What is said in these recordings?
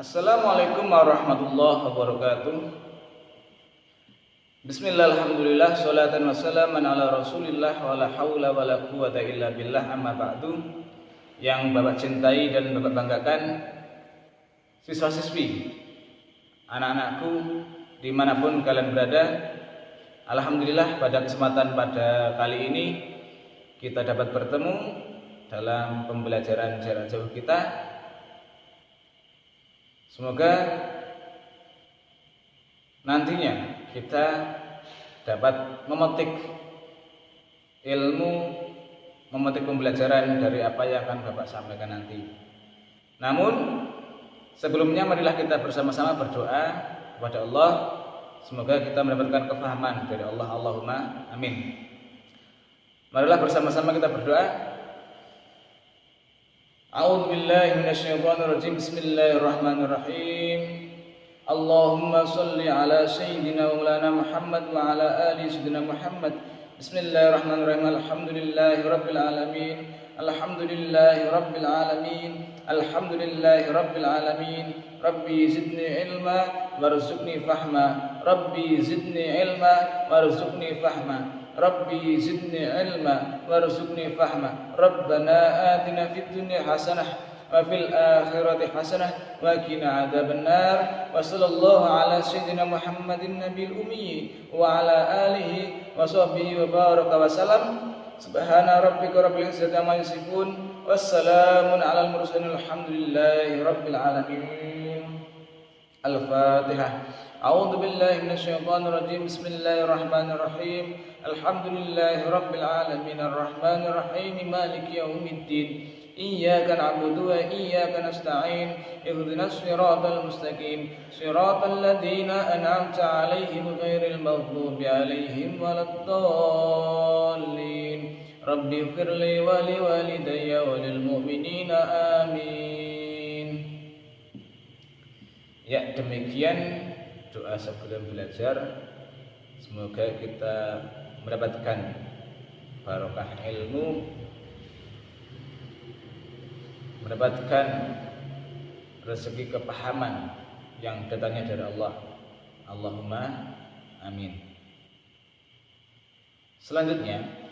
Assalamualaikum warahmatullahi wabarakatuh. Bismillah, alhamdulillah, salatan wassalaman ala rasulillah, wa la hawla wa la quwata illa billah, amma ba'du. Yang Bapak cintai dan Bapak banggakan, siswa-siswi, anak-anakku dimanapun kalian berada, alhamdulillah pada kesempatan pada kali ini kita dapat bertemu dalam pembelajaran jarak jauh kita. Semoga nantinya kita dapat memetik ilmu, memetik pembelajaran dari apa yang akan Bapak sampaikan nanti. Namun sebelumnya marilah kita bersama-sama berdoa kepada Allah. Semoga kita mendapatkan kefahaman dari Allah. Allahumma amin. Marilah bersama-sama kita berdoa. A'udzu billahi minasyaitonir rajim. Bismillahirrahmanirrahim. Allahumma shalli ala sayyidina Maulana Muhammad wa ala ali sayyidina Muhammad. Bismillahirrahmanirrahim. Alhamdulillahi rabbil alamin. Alhamdulillahi rabbil alamin. Alhamdulillahi rabbil alamin. Rabbi zidni ilma warzuqni fahma. Rabbi zidni ilma warzuqni fahma. Rabbi zidni ilma warzuqni fahma. Rabbana atina fid dunya hasanah wa fil akhirati hasanah wa qina adzabannar. Wa sallallahu ala sayyidina Muhammadin nabiyil ummi wa ala alihi wa sahbihi wa baraka wa salam. Subhana rabbika rabbil izzati amma yasifun. Wassalamun alal mursalin. Alhamdulillahi rabbil alamin. Al-Fatihah. A'udzu billahi minasyaitonir rajim. Bismillahirrahmanirrahim. Alhamdulillahi rabbil alamin arrahmanir rahim maliki yaumiddin. Iyyaka na'budu wa iyyaka nasta'in. Ihdinas siratal mustaqim. Siratal ladzina an'amta 'alaihim ghairil maghdubi 'alaihim waladdallin. Rabbi ighfirli wa liwalidayya wa lil mu'minina amin. Ya, demikian doa sebelum belajar. Semoga kita mendapatkan barokah ilmu, mendapatkan rezeki kepahaman yang datangnya dari Allah. Allahumma amin. Selanjutnya,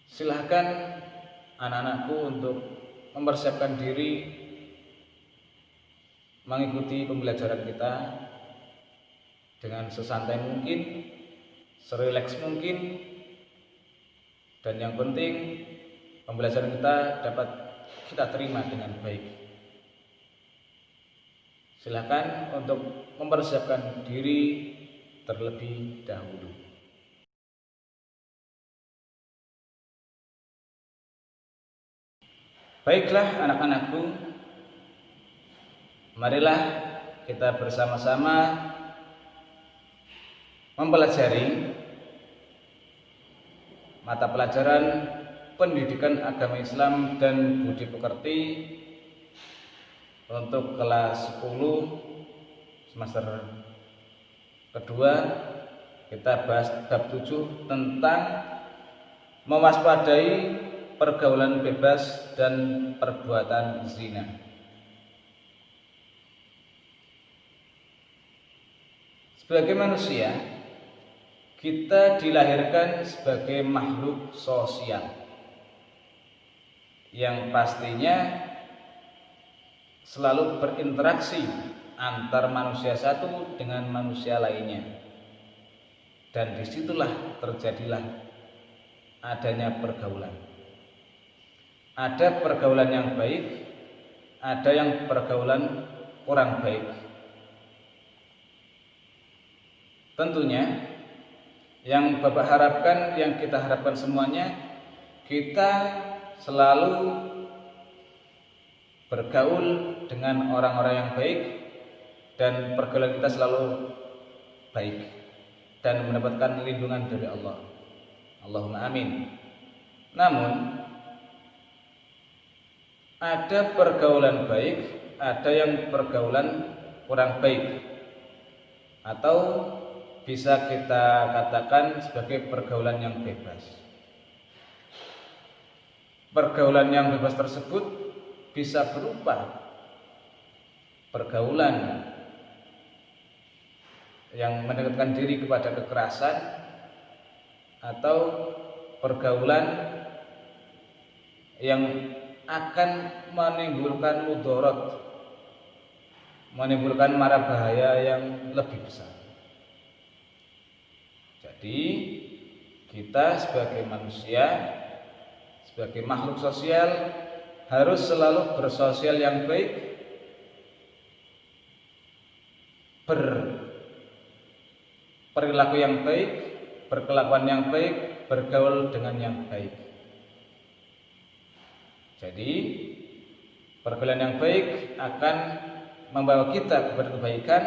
silahkan anak-anakku untuk mempersiapkan diri mengikuti pembelajaran kita dengan sesantai mungkin, serileks mungkin, dan yang penting pembelajaran kita dapat kita terima dengan baik. Silakan untuk mempersiapkan diri terlebih dahulu. Baiklah anak-anakku, marilah kita bersama-sama mempelajari mata pelajaran Pendidikan Agama Islam dan Budi Pekerti untuk kelas 10 semester kedua. Kita bahas bab 7 tentang mewaspadai pergaulan bebas dan perbuatan zina. Sebagai manusia, kita dilahirkan sebagai makhluk sosial yang pastinya selalu berinteraksi antar manusia satu dengan manusia lainnya. Dan disitulah terjadilah adanya pergaulan. Ada pergaulan yang baik, ada yang pergaulan kurang baik. Tentunya yang Bapak harapkan, yang kita harapkan semuanya, kita selalu bergaul dengan orang-orang yang baik dan pergaulan kita selalu baik dan mendapatkan lindungan dari Allah. Allahumma amin. Namun ada pergaulan baik, ada yang pergaulan kurang baik, atau bisa kita katakan sebagai pergaulan yang bebas. Pergaulan yang bebas tersebut bisa berupa pergaulan yang mendekatkan diri kepada kekerasan atau pergaulan yang akan menimbulkan mudarat, menimbulkan mara bahaya yang lebih besar. Jadi kita sebagai manusia, sebagai makhluk sosial harus selalu bersosial yang baik, berperilaku yang baik, berkelakuan yang baik, bergaul dengan yang baik. Jadi pergaulan yang baik akan membawa kita kepada kebaikan,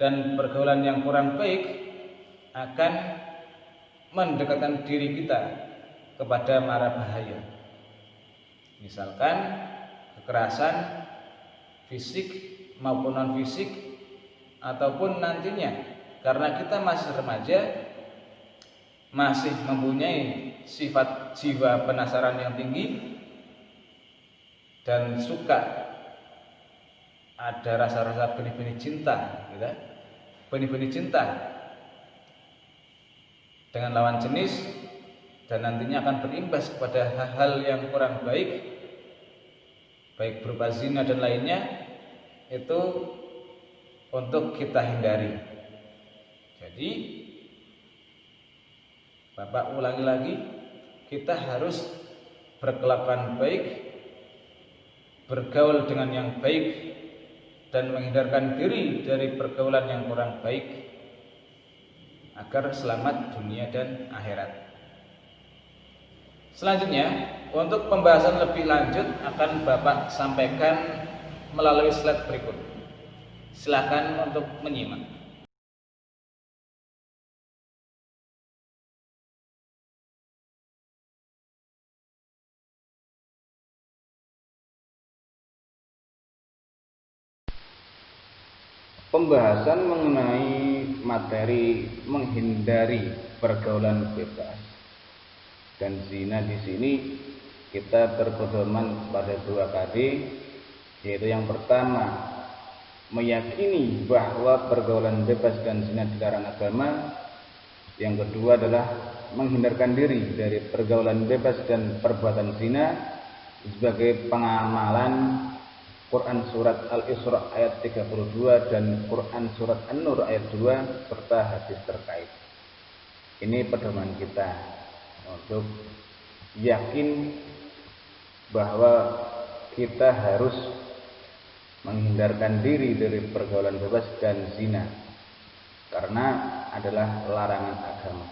dan pergaulan yang kurang baik akan mendekatkan diri kita kepada mara bahaya. Misalkan kekerasan fisik maupun non fisik, ataupun nantinya karena kita masih remaja, masih mempunyai sifat jiwa penasaran yang tinggi dan suka ada rasa-rasa benih-benih cinta, gitu. Benih-benih cinta dengan lawan jenis, dan nantinya akan berimbas kepada hal-hal yang kurang baik, baik berupa zina dan lainnya, itu untuk kita hindari. Jadi Bapak ulangi lagi, kita harus berkelakuan baik, bergaul dengan yang baik, dan menghindarkan diri dari pergaulan yang kurang baik agar selamat dunia dan akhirat. Selanjutnya, untuk pembahasan lebih lanjut akan Bapak sampaikan melalui slide berikut. Silakan untuk menyimak. Pembahasan mengenai materi menghindari pergaulan bebas dan zina di sini kita berpedoman pada 2 KD, yaitu yang pertama meyakini bahwa pergaulan bebas dan zina dilarang agama, yang kedua adalah menghindarkan diri dari pergaulan bebas dan perbuatan zina sebagai pengamalan Quran surat Al-Isra ayat 32 dan Quran surat An-Nur ayat 2 serta hadis terkait. Ini pedoman kita untuk yakin bahwa kita harus menghindarkan diri dari pergaulan bebas dan zina karena adalah larangan agama.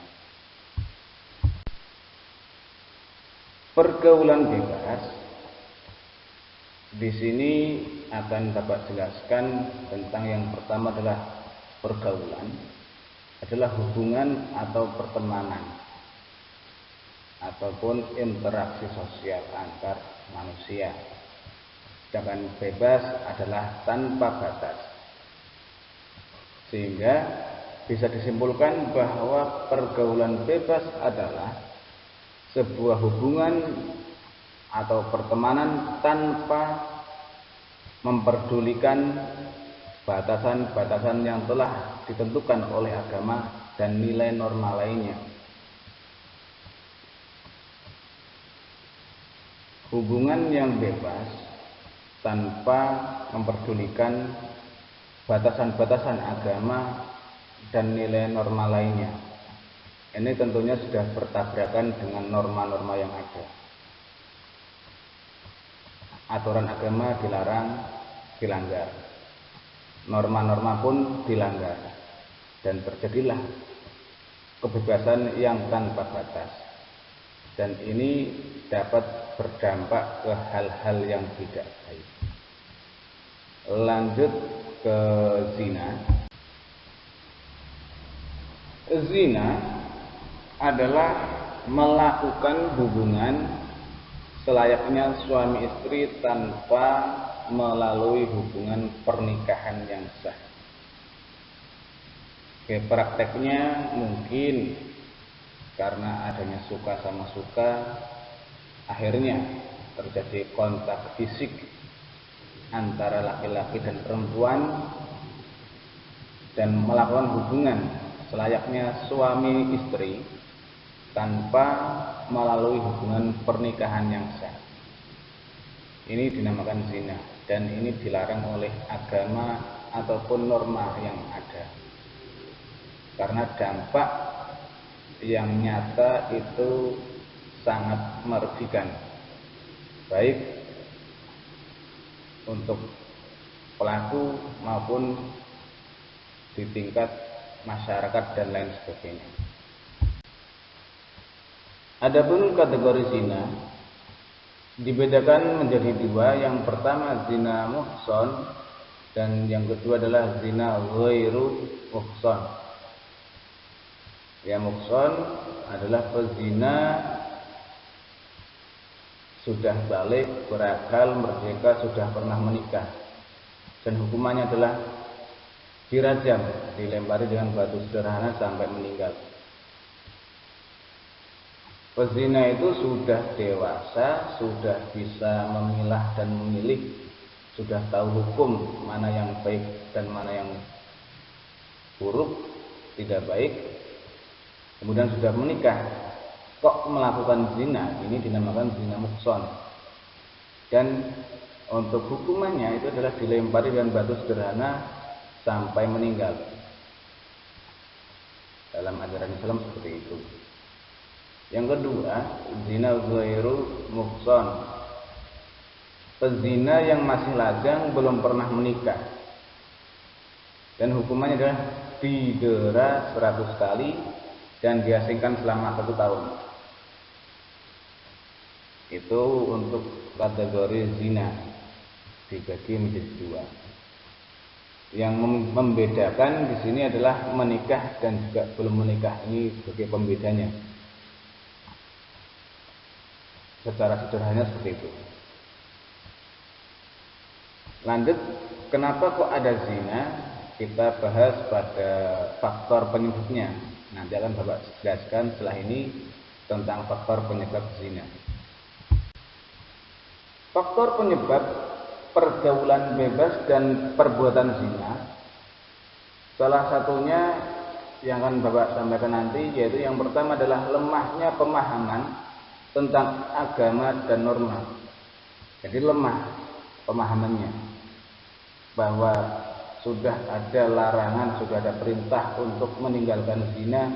Pergaulan bebas di sini akan Bapak jelaskan tentang yang pertama adalah pergaulan adalah hubungan atau pertemanan ataupun interaksi sosial antar manusia. Sedangkan bebas adalah tanpa batas. Sehingga bisa disimpulkan bahwa pergaulan bebas adalah sebuah hubungan atau pertemanan tanpa memperdulikan batasan-batasan yang telah ditentukan oleh agama dan nilai norma lainnya. Hubungan yang bebas tanpa memperdulikan batasan-batasan agama dan nilai norma lainnya. Ini tentunya sudah bertabrakan dengan norma-norma yang ada. Aturan agama dilarang, dilanggar. Norma-norma pun dilanggar. Dan terjadilah kebebasan yang tanpa batas. Dan ini dapat berdampak ke hal-hal yang tidak baik. Lanjut ke zina. Zina adalah melakukan hubungan selayaknya suami istri tanpa melalui hubungan pernikahan yang sah. Prakteknya mungkin karena adanya suka sama suka, akhirnya terjadi kontak fisik antara laki-laki dan perempuan dan melakukan hubungan selayaknya suami istri tanpa melalui hubungan pernikahan yang sah. Ini dinamakan zina dan ini dilarang oleh agama ataupun norma yang ada. Karena dampak yang nyata itu sangat merugikan, baik untuk pelaku maupun di tingkat masyarakat dan lain sebagainya. Adapun kategori zina dibedakan menjadi dua. Yang pertama zina muhson dan yang kedua adalah zina ghairu muhson. Ya, muhson adalah pezina sudah balik, berakal, merdeka, sudah pernah menikah, dan hukumannya adalah dirajam, dilempari dengan batu sederhana sampai meninggal. Pezina itu sudah dewasa, sudah bisa memilah dan memilih, sudah tahu hukum mana yang baik dan mana yang buruk, tidak baik, kemudian sudah menikah, kok melakukan zina, ini dinamakan zina muhson. Dan untuk hukumannya itu adalah dilempari dengan batu sederhana sampai meninggal. Dalam ajaran Islam seperti itu. Yang kedua, zina ghairu muhson, pezina yang masih lajang, belum pernah menikah, dan hukumannya adalah didera 100 kali dan diasingkan selama 1 tahun. Itu untuk kategori zina, dibagi menjadi dua. Yang membedakan di sini adalah menikah dan juga belum menikah. Ini sebagai pembedanya. Secara sederhana seperti itu. Lanjut, kenapa kok ada zina? Kita bahas pada faktor penyebabnya. Nanti akan Bapak jelaskan setelah ini tentang faktor penyebab zina. Faktor penyebab pergaulan bebas dan perbuatan zina, salah satunya yang akan Bapak sampaikan nanti, yaitu yang pertama adalah lemahnya pemahaman tentang agama dan norma. Jadi lemah pemahamannya bahwa sudah ada larangan, sudah ada perintah untuk meninggalkan zina,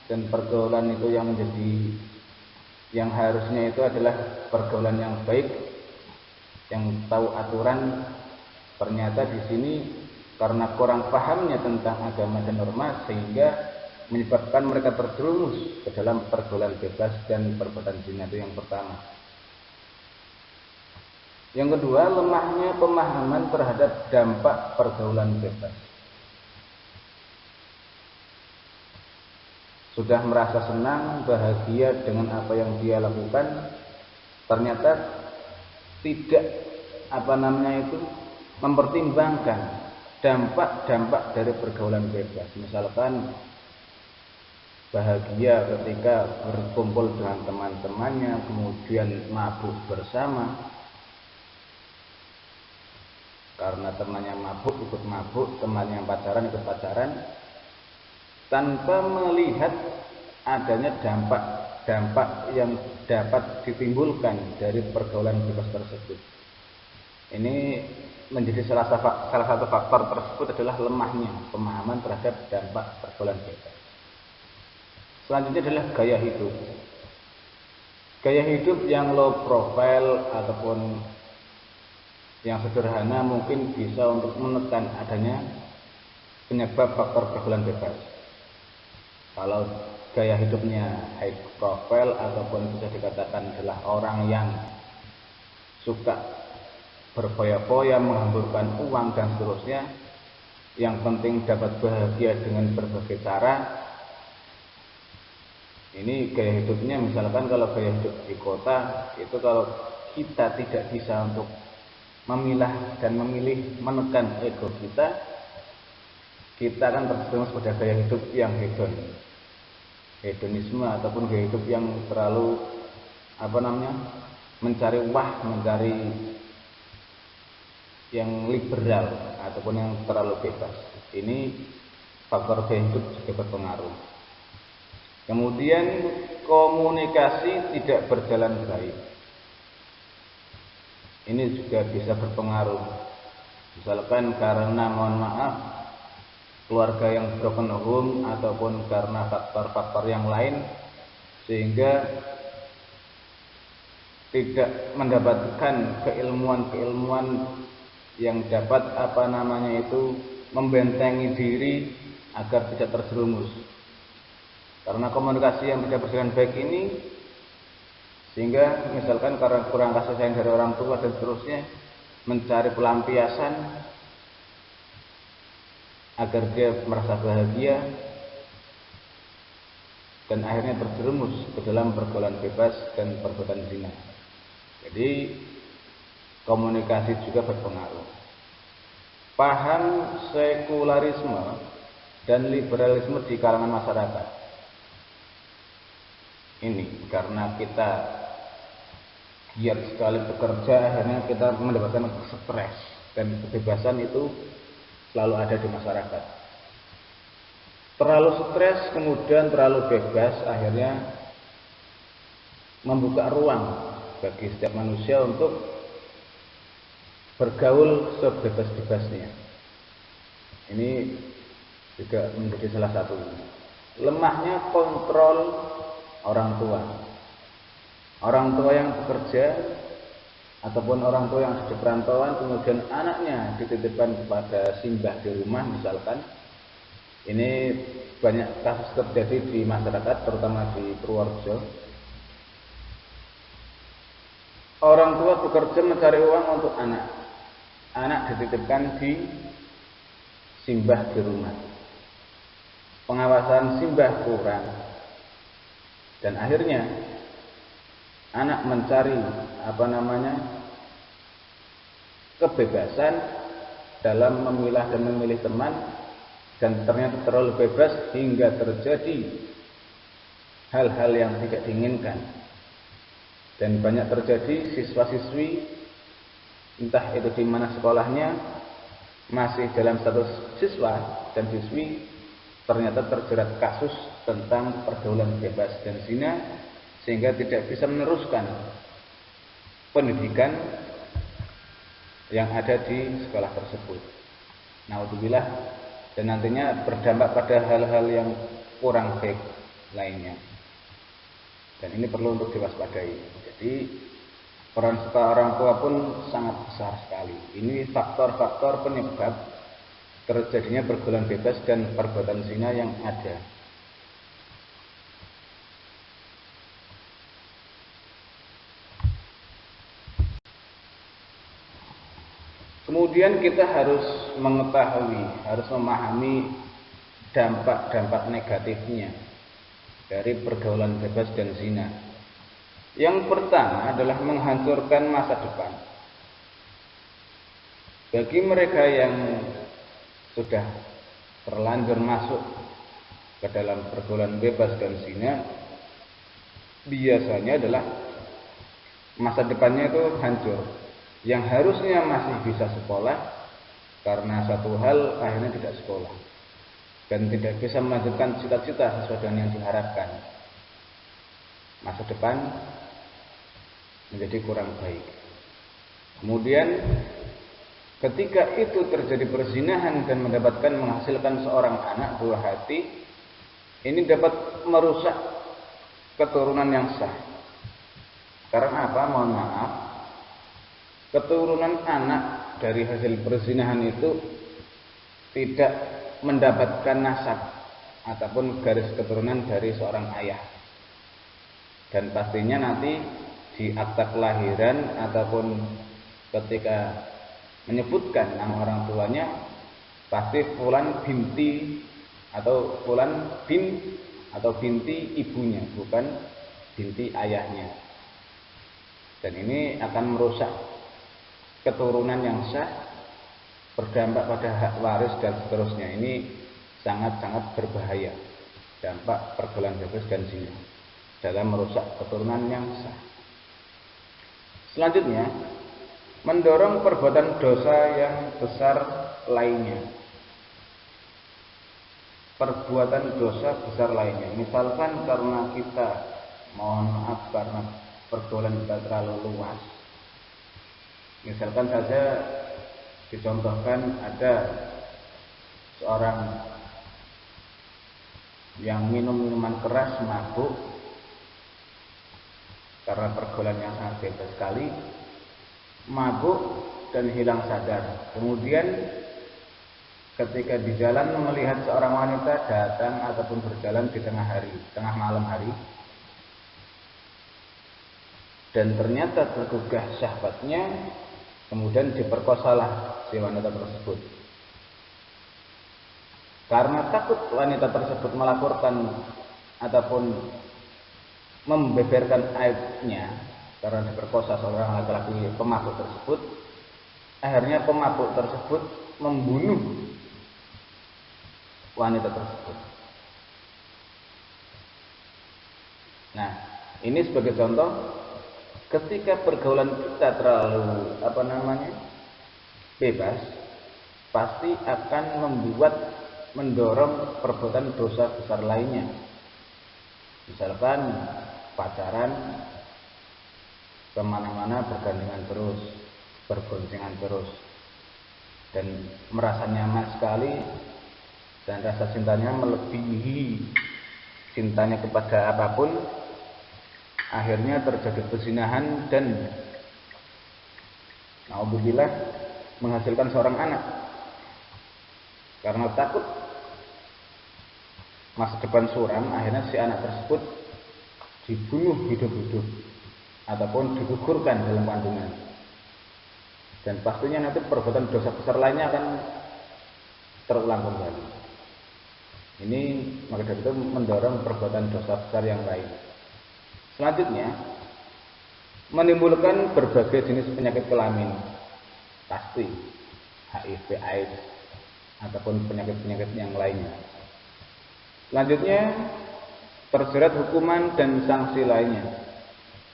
dan pergaulan itu yang harusnya itu adalah pergaulan yang baik, yang tahu aturan. Ternyata di sini karena kurang pahamnya tentang agama dan norma, sehingga menyebabkan mereka terjerumus ke dalam pergaulan bebas dan perbuatan zina. Itu yang pertama. Yang kedua, lemahnya pemahaman terhadap dampak pergaulan bebas. Sudah merasa senang, bahagia dengan apa yang dia lakukan, ternyata tidak mempertimbangkan dampak-dampak dari pergaulan bebas. Misalkan bahagia ketika berkumpul dengan teman-temannya, kemudian mabuk bersama, karena temannya mabuk ikut mabuk, temannya pacaran ikut pacaran, tanpa melihat adanya dampak yang dapat ditimbulkan dari pergaulan bebas tersebut. Ini menjadi salah satu faktor tersebut adalah lemahnya pemahaman terhadap dampak pergaulan bebas. Selanjutnya adalah gaya hidup. Gaya hidup yang low profile ataupun yang sederhana mungkin bisa untuk menekan adanya penyebab faktor pergaulan bebas. Kalau gaya hidupnya high profile ataupun bisa dikatakan adalah orang yang suka berfoya-foya, menghamburkan uang dan seterusnya, yang penting dapat bahagia dengan berbagai cara. Ini gaya hidupnya. Misalkan kalau gaya hidup di kota itu, kalau kita tidak bisa untuk memilah dan memilih, menekan ego kita akan terjerumus pada gaya hidup yang hedonisme ataupun gaya hidup yang terlalu mencari yang liberal ataupun yang terlalu bebas. Ini faktor gaya hidup juga berpengaruh. Kemudian komunikasi tidak berjalan baik. Ini juga bisa berpengaruh. Misalkan karena mohon maaf keluarga yang broken home ataupun karena faktor-faktor yang lain sehingga tidak mendapatkan keilmuan-keilmuan yang dapat membentengi diri agar tidak terjerumus. Karena komunikasi yang tidak berjalan baik ini, sehingga misalkan karena kurang kasih sayang dari orang tua dan seterusnya, mencari pelampiasan agar dia merasa bahagia dan akhirnya terjerumus ke dalam pergaulan bebas dan perbuatan zina. Jadi komunikasi juga berpengaruh. Paham sekularisme dan liberalisme di kalangan masyarakat. Ini karena kita giat sekali bekerja, akhirnya kita mendapatkan stres, dan kebebasan itu selalu ada di masyarakat. Terlalu stres kemudian terlalu bebas akhirnya membuka ruang bagi setiap manusia untuk bergaul sebebas-bebasnya. Ini juga menjadi salah satu. Lemahnya kontrol orang tua. Orang tua yang bekerja ataupun orang tua yang sedang perantauan, kemudian anaknya dititipkan kepada simbah di rumah misalkan. Ini banyak kasus terjadi di masyarakat, terutama di Purworejo. Orang tua bekerja mencari uang untuk anak. Anak dititipkan di simbah di rumah. Pengawasan simbah kurang. Dan akhirnya anak mencari kebebasan dalam memilah dan memilih teman, dan ternyata terlalu bebas hingga terjadi hal-hal yang tidak diinginkan. Dan banyak terjadi siswa-siswi, entah itu di mana sekolahnya, masih dalam status siswa dan siswi, ternyata terjerat kasus tentang pergaulan bebas dan zina, sehingga tidak bisa meneruskan pendidikan yang ada di sekolah tersebut. Naudzubillah, dan nantinya berdampak pada hal-hal yang kurang baik lainnya. Dan ini perlu untuk diwaspadai. Jadi peran serta orang tua pun sangat besar sekali. Ini faktor-faktor penyebab terjadinya pergaulan bebas dan perbuatan zina yang ada. Kemudian kita harus mengetahui, harus memahami dampak-dampak negatifnya dari pergaulan bebas dan zina. Yang pertama adalah menghancurkan masa depan. Bagi mereka yang sudah terlanjur masuk ke dalam pergaulan bebas dan zina, biasanya adalah masa depannya itu hancur. Yang harusnya masih bisa sekolah, karena satu hal akhirnya tidak sekolah dan tidak bisa melanjutkan cita-cita sesuai dengan yang diharapkan. Masa depan menjadi kurang baik. Kemudian ketika itu terjadi perzinahan dan menghasilkan seorang anak buah hati, ini dapat merusak keturunan yang sah. Karena apa? Mohon maaf, keturunan anak dari hasil perzinahan itu tidak mendapatkan nasab ataupun garis keturunan dari seorang ayah. Dan pastinya nanti di akta kelahiran ataupun ketika menyebutkan nama orang tuanya, pasti fulan binti atau fulan bin atau binti ibunya, bukan binti ayahnya. Dan ini akan merusak keturunan yang sah, berdampak pada hak waris dan seterusnya. Ini sangat-sangat berbahaya, dampak pergaulan bebas dan zina dalam merusak keturunan yang sah. Selanjutnya, mendorong perbuatan dosa yang besar lainnya. Perbuatan dosa besar lainnya, misalkan karena kita, mohon maaf, karena pergaulan kita terlalu luas. Misalkan saja dicontohkan ada seorang yang minum minuman keras, mabuk, karena pergaulan yang sangat bebas sekali, mabuk dan hilang sadar. Kemudian ketika di jalan melihat seorang wanita datang ataupun berjalan di tengah malam hari, dan ternyata tergugah syahwatnya, kemudian diperkosalah si wanita tersebut. Karena takut wanita tersebut melaporkan ataupun membeberkan aibnya karena diperkosa seorang laki-laki pemabuk tersebut, akhirnya pemabuk tersebut membunuh wanita tersebut. Nah, ini sebagai contoh, ketika pergaulan kita terlalu bebas, pasti akan mendorong perbuatan dosa besar lainnya. Misalkan pacaran, kemana-mana bergandengan terus, berboncengan terus, dan merasa nyaman sekali, dan rasa cintanya melebihi cintanya kepada apapun, akhirnya terjadi perzinahan dan naudzubillah menghasilkan seorang anak. Karena takut masa depan suram, akhirnya si anak tersebut dibunuh hidup-hidup ataupun digugurkan dalam kandungan. Dan pastinya nanti perbuatan dosa besar lainnya akan terulang kembali. Ini maka dari itu mendorong perbuatan dosa besar yang lain. Selanjutnya, menimbulkan berbagai jenis penyakit kelamin, pasti HIV, AIDS, ataupun penyakit-penyakit yang lainnya. Selanjutnya, terjerat hukuman dan sanksi lainnya.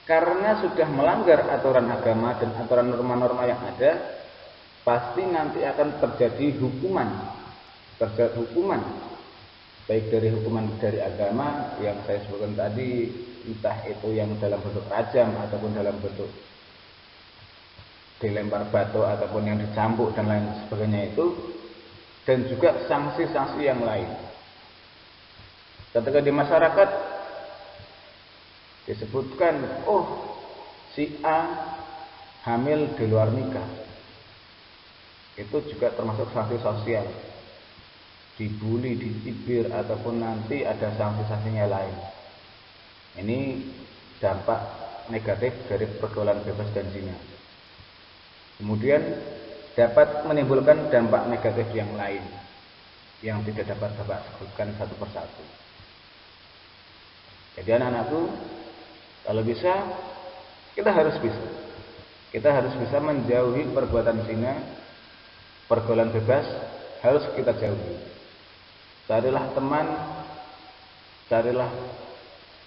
Karena sudah melanggar aturan agama dan aturan norma-norma yang ada, pasti nanti akan terjadi hukuman. Terjerat hukuman, baik dari hukuman dari agama yang saya sebutkan tadi, entah itu yang dalam bentuk rajam ataupun dalam bentuk dilempar batu ataupun yang dicambuk dan lain sebagainya itu, dan juga sanksi-sanksi yang lain. Ketika di masyarakat disebutkan, oh si A hamil di luar nikah, itu juga termasuk sanksi sosial, dibully, dicibir, ataupun nanti ada sanksi-sanksinya lain. Ini dampak negatif dari pergaulan bebas dan zina. Kemudian dapat menimbulkan dampak negatif yang lain yang tidak dapat Bapak sebutkan satu persatu. Jadi anak-anakku, kalau bisa kita harus bisa menjauhi perbuatan zina, pergaulan bebas harus kita jauhi. Carilah teman, carilah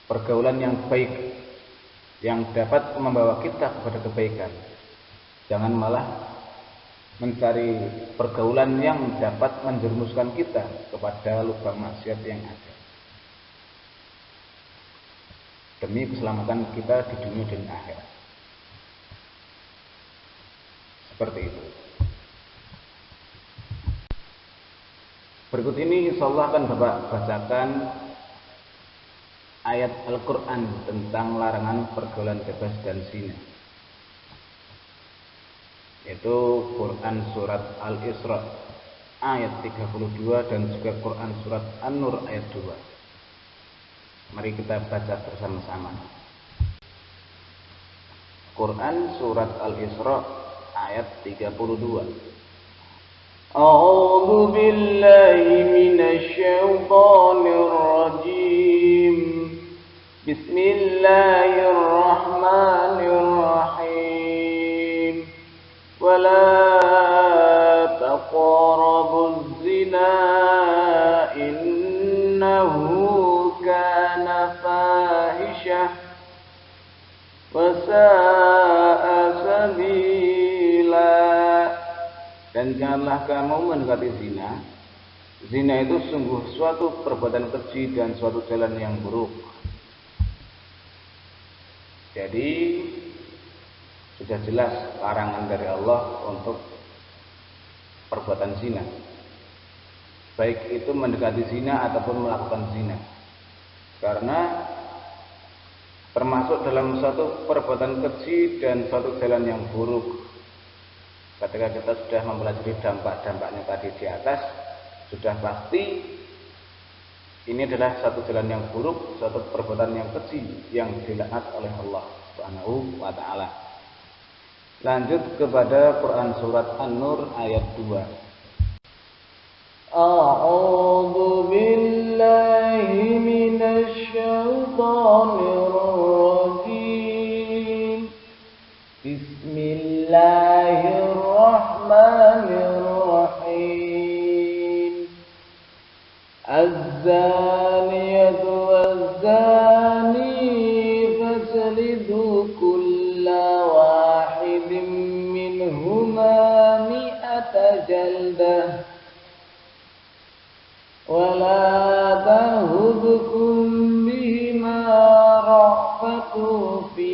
pergaulan yang baik yang dapat membawa kita kepada kebaikan. Jangan malah mencari pergaulan yang dapat menjerumuskan kita kepada lubang maksiat yang ada. Demi keselamatan kita di dunia dan akhirat. Seperti itu. Berikut ini insyaallah akan Bapak bacakan ayat Al-Quran tentang larangan pergaulan bebas dan zina. Yaitu Quran surat Al-Isra ayat 32 dan juga Quran surat An-Nur ayat 2. Mari kita baca bersama-sama. Quran surat Al-Isra ayat 32. A'udzu billahi minasy syaithanir rajim. Bismillahirrahmanirrahim. Wala taqrabuz zina innahu kana fahisyah wa sa'a sabila. janganlah kamu mendekati zina. Zina itu sungguh suatu perbuatan keji dan suatu jalan yang buruk. Jadi sudah jelas larangan dari Allah untuk perbuatan zina, baik itu mendekati zina ataupun melakukan zina, karena termasuk dalam suatu perbuatan keji dan suatu jalan yang buruk. Ketika kita sudah mempelajari dampak-dampaknya tadi di atas, sudah pasti ini adalah satu jalan yang buruk, suatu perbuatan yang keji yang dilaknat oleh Allah Subhanahu wa taala. Lanjut kepada Quran surat An-Nur ayat 2. A'udzu billahi minasy syaithanir rajim. Bismillahirrahmanirrahim. Az-zaniyatu waz-zani fajlidu kulla wahidin minhuma mi'ata jaldah wa la ta'khudhukum bihima ra'fatu fi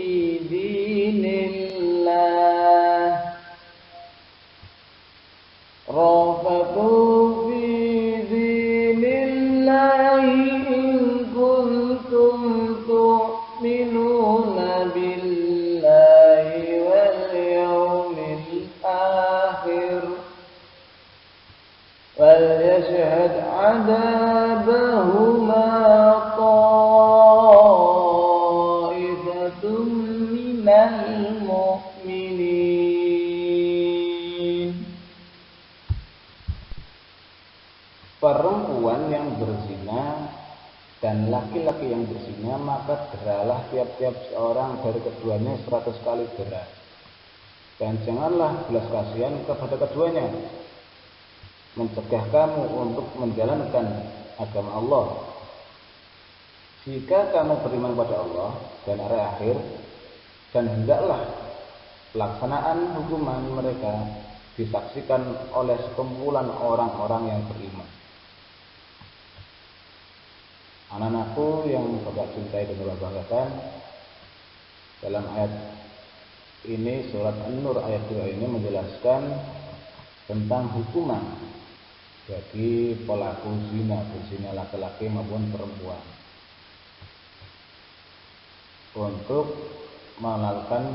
dinillah in kuntum tu'minuna billahi wal yawmil akhir wal yashhad 'adabahuma ta'ifatun minal mu'minin. Perempuan yang berzina dan laki-laki yang berzina, maka deralah tiap-tiap seorang dari keduanya 100 kali dera. Dan janganlah belas kasihan kepada keduanya, mencegah kamu untuk menjalankan agama Allah. Jika kamu beriman pada Allah dan hari akhir, dan hendaklah pelaksanaan hukuman mereka disaksikan oleh sekumpulan orang-orang yang beriman. Anak-anakku yang Bapak cintai dan Bapak banggakan, dalam ayat ini surat An-Nur ayat 2 ini menjelaskan tentang hukuman bagi pelaku zina, berzina laki-laki maupun perempuan, untuk melakukan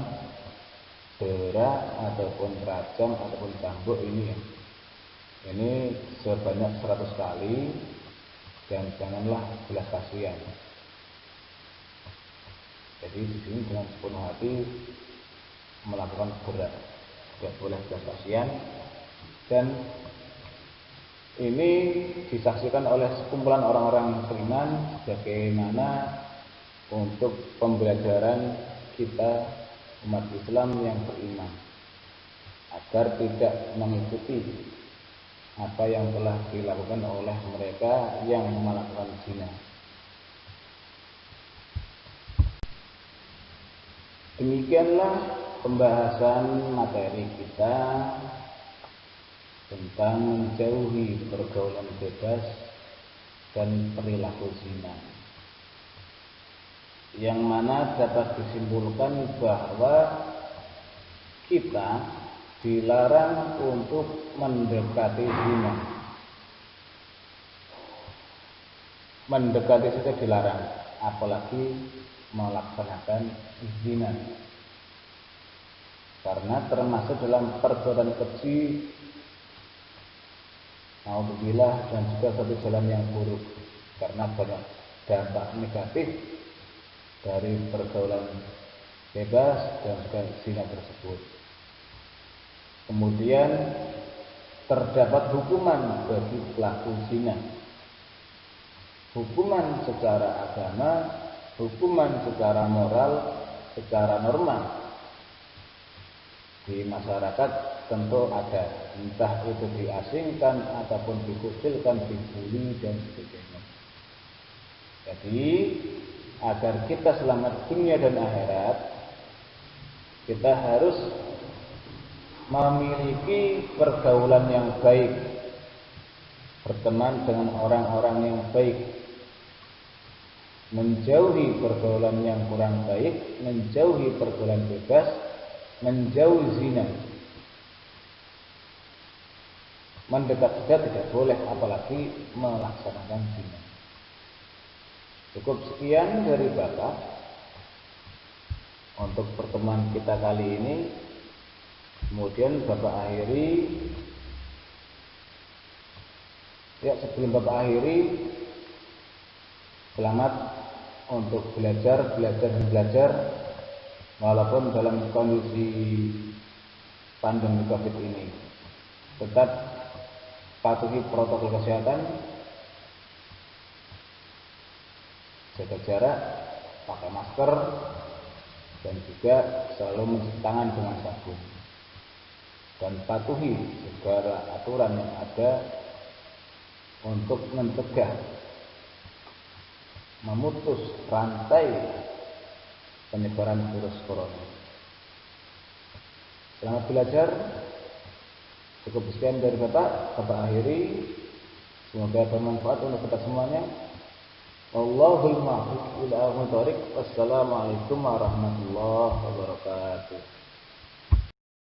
dera ataupun rajam ataupun cambuk ini sebanyak 100 kali. Dan janganlah belas kasihan. Jadi di sini dengan sepenuh hati melakukan berat, tidak boleh belas kasihan. Dan ini disaksikan oleh sekumpulan orang-orang beriman bagaimana untuk pembelajaran kita umat Islam yang beriman agar tidak mengikuti apa yang telah dilakukan oleh mereka yang melakukan zina. Demikianlah pembahasan materi kita tentang menjauhi pergaulan bebas dan perilaku zina, yang mana dapat disimpulkan bahwa kita dilarang untuk mendekati zina. Mendekati saja dilarang, apalagi melaksanakan zina, karena termasuk dalam perbuatan keji, naudzubillah, dan juga satu jalan yang buruk, karena banyak dampak negatif dari pergaulan bebas dan juga zina tersebut. Kemudian terdapat hukuman bagi pelaku zina, hukuman secara agama, hukuman secara moral, secara norma. Di masyarakat tentu ada, entah itu diasingkan ataupun dikucilkan, dibully dan sebagainya. Jadi agar kita selamat dunia dan akhirat, kita harus memiliki pergaulan yang baik, berteman dengan orang-orang yang baik, menjauhi pergaulan yang kurang baik, menjauhi pergaulan bebas, menjauhi zina. Mendekat saja tidak boleh, apalagi melaksanakan zina. Cukup sekian dari Bapak untuk pertemuan kita kali ini. Kemudian Bapak akhiri. Ya, sebelum Bapak akhiri, selamat untuk belajar walaupun dalam kondisi pandemi Covid ini. Tetap patuhi protokol kesehatan, jaga jarak, pakai masker, dan juga selalu mencuci tangan dengan sabun. Dan patuhi segala aturan yang ada untuk mencegah, memutus rantai penyebaran virus corona. Selamat belajar. Cukup sekian dari Bapak akhiri. Semoga bermanfaat untuk kita semuanya. Wallahul muwaffiq ila aqwamit thoriq. Wassalamualaikum warahmatullahi wabarakatuh.